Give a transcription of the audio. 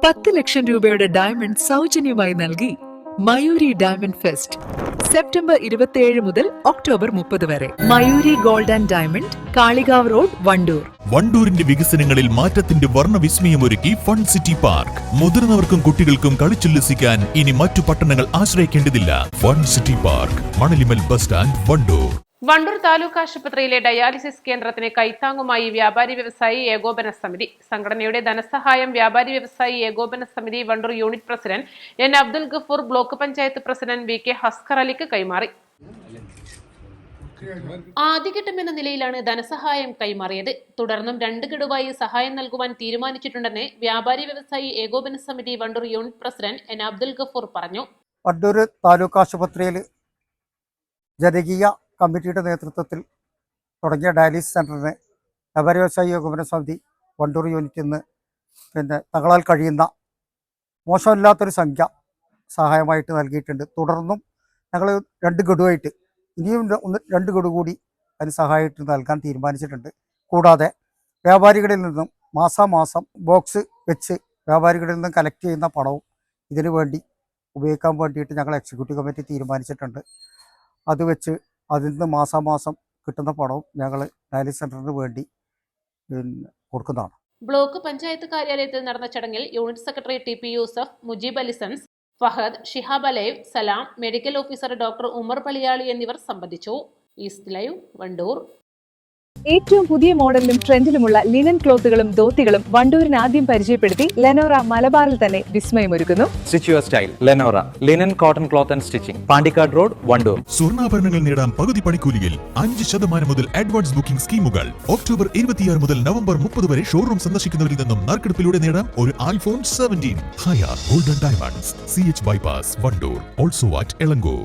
10 ലക്ഷം രൂപയുടെ ഡയമണ്ട് സൗജന്യമായി നൽകി മയൂരി ഡയമണ്ട് ഫെസ്റ്റ് സെപ്റ്റംബർ 27 മുതൽ ഒക്ടോബർ 30 വരെ. Mayuri gold and diamond, Kalikavu road, Wandoor. വണ്ടൂരിന്റെ വികസനങ്ങളിൽ മാറ്റത്തിന്റെ വർണ്ണവിസ്മയമൊരുക്കി ഫൺ സിറ്റി പാർക്ക്. മുതിർന്നവർക്കും കുട്ടികൾക്കും കളിച്ചുല്ലസിക്കാൻ ഇനി മറ്റു പട്ടണങ്ങൾ ആശ്രയിക്കേണ്ടതില്ല. Fun city park, Manalimal bus stand, Wandoor. Wandoor taluk ആശുപത്രിയിലെ ഡയാലിസിസ് കേന്ദ്രത്തിന് കൈത്താങ്ങുമായി വ്യാപാരി വ്യവസായി ഏകോപന സമിതി. സംഘടനയുടെ ധനസഹായം വ്യാപാരി വ്യവസായി ഏകോപന സമിതി Wandoor unit president N Abdul Gafoor block panchayat president V K Haskar അലിക്ക് കൈമാറി. ആദ്യഘട്ടം എന്ന നിലയിലാണ് ധനസഹായം കൈമാറിയത്. തുടർന്നും 2 ഗഡുവായി സഹായം നൽകുവാൻ തീരുമാനിച്ചിട്ടുണ്ടെന്ന് വ്യാപാരി വ്യവസായി ഏകോപന സമിതി Wandoor unit president N Abdul Gafoor പറഞ്ഞു. വണ്ടൂർ താലൂക്ക് ആശുപത്രിയിൽ ജനകീയ കമ്മിറ്റിയുടെ നേതൃത്വത്തിൽ തുടങ്ങിയ ഡയാലിസിസ് സെൻ്ററിന് വ്യാപാരി വ്യവസായി ഏകോപന സമിതി വണ്ടൂർ യൂണിറ്റിൽ നിന്ന് തങ്ങളാൽ കഴിയുന്ന മോശമില്ലാത്തൊരു സംഖ്യ സഹായമായിട്ട് നൽകിയിട്ടുണ്ട്. തുടർന്നും ഞങ്ങൾ 2 ഗഡുവായിട്ട് ഇനിയും 2 ഗഡു കൂടി അതിന് സഹായമായിട്ട് നൽകാൻ തീരുമാനിച്ചിട്ടുണ്ട്. കൂടാതെ വ്യാപാരികളിൽ നിന്നും മാസാമാസം ബോക്സ് വെച്ച് വ്യാപാരികളിൽ നിന്നും കളക്ട് ചെയ്യുന്ന പണവും ഇതിനു വേണ്ടി ഉപയോഗിക്കാൻ വേണ്ടിയിട്ട് ഞങ്ങൾ എക്സിക്യൂട്ടീവ് കമ്മിറ്റി തീരുമാനിച്ചിട്ടുണ്ട്. അത് വെച്ച് അതിൽ നിന്ന് മാസാമാസം കിട്ടുന്ന പണവും ഞങ്ങൾ ഡയാലിസിസ് സെൻ്ററിന് വേണ്ടി കൊടുക്കുന്നതാണ്. ബ്ലോക്ക് പഞ്ചായത്ത് കാര്യാലയത്തിൽ നടന്ന ചടങ്ങിൽ unit secretary T P Yusuf, Mujeeb അലിസൻസ്, ഫഹദ്, ഷിഹാബ് അലൈവ്, Salam, medical officer doctor Umar Paliyali എന്നിവർ സംബന്ധിച്ചു. East live, Wandoor. ഏറ്റവും പുതിയ മോഡലിലും ട്രെൻഡിലുമുള്ള ലിനൻ ക്ലോത്തുകളും ധോത്തികളും വണ്ടൂരിന് ആദ്യം പരിചയപ്പെടുത്തി ലെനോറ മലബാറിൽ തന്നെ വിസ്മയമൊരുക്കുന്നു. Stitch your style Lenora linen cotton cloth and stitching, Pandikkad road, Wandoor. സ്വർണ്ണാഭരണങ്ങൾ നേടാം പകുതി പണിക്കൂലിയിൽ 5% മുതൽ അഡ്വാൻസ് ബുക്കിംഗ് സ്കീമുകൾ. ഒക്ടോബർ 26 മുതൽ നവംബർ 30 വരെ ഷോറൂം സന്ദർശിക്കുന്നവരിൽ നിന്നും നറുക്കെടുപ്പിലൂടെ നേടാം ഒരു iPhone 17. Haya golden diamonds, CH bypass, Wandoor. Also at Elankur.